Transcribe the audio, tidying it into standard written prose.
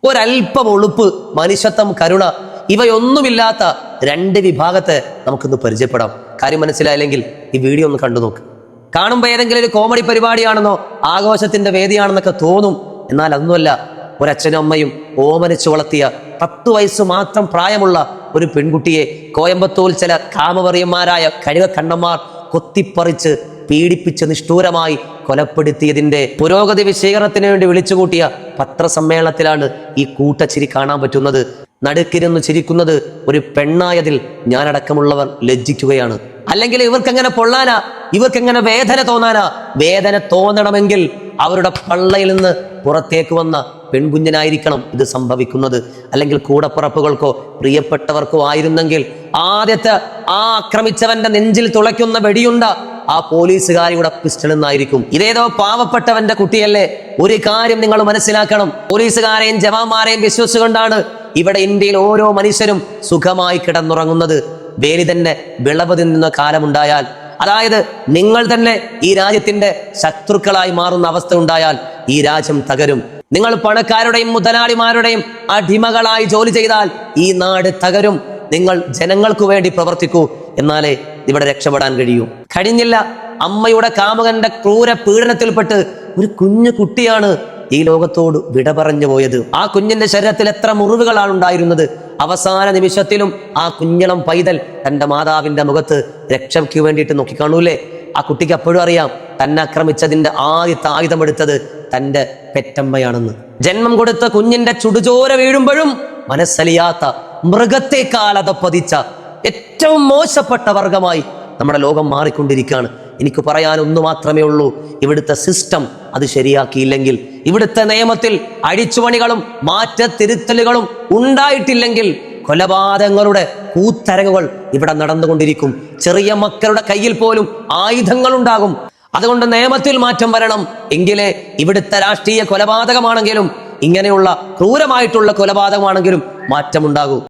ഒരൽപ്പം ഒളുപ്പ്, മനുഷ്യത്വം, കരുണ ഇവയൊന്നുമില്ലാത്ത രണ്ട് വിഭാഗത്തെ നമുക്കിന്ന് പരിചയപ്പെടാം. കാര്യം മനസ്സിലായില്ലെങ്കിൽ ഈ വീഡിയോ ഒന്ന് കണ്ടു നോക്ക്. കാണുമ്പോൾ ഏതെങ്കിലും ഒരു കോമഡി പരിപാടിയാണെന്നോ ആഘോഷത്തിന്റെ വേദിയാണെന്നൊക്കെ തോന്നും. എന്നാൽ അതൊന്നുമല്ല. ഒരച്ഛനും അമ്മയും ഓമനിച്ചു വളർത്തിയ 10 വയസ്സ് മാത്രം പ്രായമുള്ള ഒരു പെൺകുട്ടിയെ കോയമ്പത്തൂർ ചില കാമവറിയന്മാരായ കഴുകക്കണ്ണന്മാർ കൊത്തിപ്പറിച്ച് പീഡിപ്പിച്ച് നിഷ്ഠൂരമായി കൊലപ്പെടുത്തിയതിന്റെ പുരോഗതി വിശീകരണത്തിന് വേണ്ടി വിളിച്ചുകൂട്ടിയ പത്രസമ്മേളനത്തിലാണ് ഈ കൂട്ടച്ചിരി കാണാൻ പറ്റുന്നത്. നടുക്കിരുന്ന് ചിരിക്കുന്നത് ഒരു പെണ്ണായതിൽ ഞാനടക്കമുള്ളവർ ലജ്ജിക്കുകയാണ്. അല്ലെങ്കിൽ ഇവർക്കെങ്ങനെ പൊള്ളാനാ, ഇവർക്കെങ്ങനെ വേദന തോന്നാനാ? വേദന തോന്നണമെങ്കിൽ അവരുടെ പള്ളയിൽ നിന്ന് പുറത്തേക്ക് വന്ന പെൺകുഞ്ഞനായിരിക്കണം ഇത് സംഭവിക്കുന്നത്. അല്ലെങ്കിൽ കൂടപ്പുറപ്പുകൾക്കോ പ്രിയപ്പെട്ടവർക്കോ ആയിരുന്നെങ്കിൽ ആദ്യത്തെ ആ ആക്രമിച്ചവന്റെ നെഞ്ചിൽ തുളയ്ക്കുന്ന വെടിയുണ്ട ആ പോലീസുകാരിയുടെ പിസ്റ്റളിൽ നിന്നായിരിക്കും. ഇതേതോ പാവപ്പെട്ടവന്റെ കുട്ടിയല്ലേ? ഒരു കാര്യം നിങ്ങൾ മനസ്സിലാക്കണം. പോലീസുകാരെയും ജവാന്മാരെയും വിശ്വസിച്ചുകൊണ്ടാണ് ഇവിടെ ഇന്ത്യയിൽ ഓരോ മനുഷ്യരും സുഖമായി കിടന്നുറങ്ങുന്നത്. വേലി തന്നെ വിളവ് തിന്നുന്ന കാലമുണ്ടായാൽ, അതായത് നിങ്ങൾ തന്നെ ഈ രാജ്യത്തിന്റെ ശത്രുക്കളായി മാറുന്ന അവസ്ഥ ഉണ്ടായാൽ ഈ രാജ്യം തകരും. നിങ്ങൾ പണക്കാരുടെയും മുതലാളിമാരുടെയും അടിമകളായി ജോലി ചെയ്താൽ ഈ നാട് തകരും. നിങ്ങൾ ജനങ്ങൾക്ക് വേണ്ടി പ്രവർത്തിക്കൂ, എന്നാലേ ഇവിടെ രക്ഷപ്പെടാൻ കഴിയൂ. കഴിഞ്ഞില്ല. അമ്മയുടെ കാമുകന്റെ ക്രൂര പീഡനത്തിൽപ്പെട്ട് ഒരു കുഞ്ഞു കുട്ടിയാണ് ഈ ലോകത്തോട് വിട പറഞ്ഞു പോയത്. ആ കുഞ്ഞിന്റെ ശരീരത്തിൽ എത്ര മുറിവുകളാണ് ഉണ്ടായിരുന്നത്. അവസാന നിമിഷത്തിലും ആ കുഞ്ഞളം പൈതൽ തന്റെ മാതാവിന്റെ മുഖത്ത് രക്ഷയ്ക്ക് വേണ്ടിയിട്ട് നോക്കിക്കാണൂലേ? ആ കുട്ടിക്ക് അപ്പോഴും അറിയാം തന്നെ ആക്രമിച്ചതിന്റെ ആദ്യത്തെ ആയുധമെടുത്തത് തന്റെ പെറ്റമ്മയാണെന്ന്. ജന്മം കൊടുത്ത കുഞ്ഞിന്റെ ചുടുചോര വീഴുമ്പോഴും മനസ്സലിയാത്ത, മൃഗത്തെക്കാൾ അതപ്പതിച്ച ഏറ്റവും മോശപ്പെട്ട വർഗമായി നമ്മുടെ ലോകം മാറിക്കൊണ്ടിരിക്കുകയാണ്. എനിക്ക് പറയാൻ ഒന്ന് മാത്രമേ ഉള്ളൂ. ഇവിടുത്തെ സിസ്റ്റം അത് ശരിയാക്കിയില്ലെങ്കിൽ, ഇവിടുത്തെ നിയമത്തിൽ അഴിച്ചുപണികളും മാറ്റത്തിരുത്തലുകളും ഉണ്ടായിട്ടില്ലെങ്കിൽ കൊലപാതകങ്ങളുടെ കൂത്തരങ്ങുകൾ ഇവിടെ നടന്നുകൊണ്ടിരിക്കും. ചെറിയ മക്കളുടെ കയ്യിൽ പോലും ആയുധങ്ങൾ ഉണ്ടാകും. അതുകൊണ്ട് നിയമത്തിൽ മാറ്റം വരണം. എങ്കിലേ ഇവിടുത്തെ രാഷ്ട്രീയ കൊലപാതകമാണെങ്കിലും ഇങ്ങനെയുള്ള ക്രൂരമായിട്ടുള്ള കൊലപാതകമാണെങ്കിലും മാറ്റമുണ്ടാകൂ.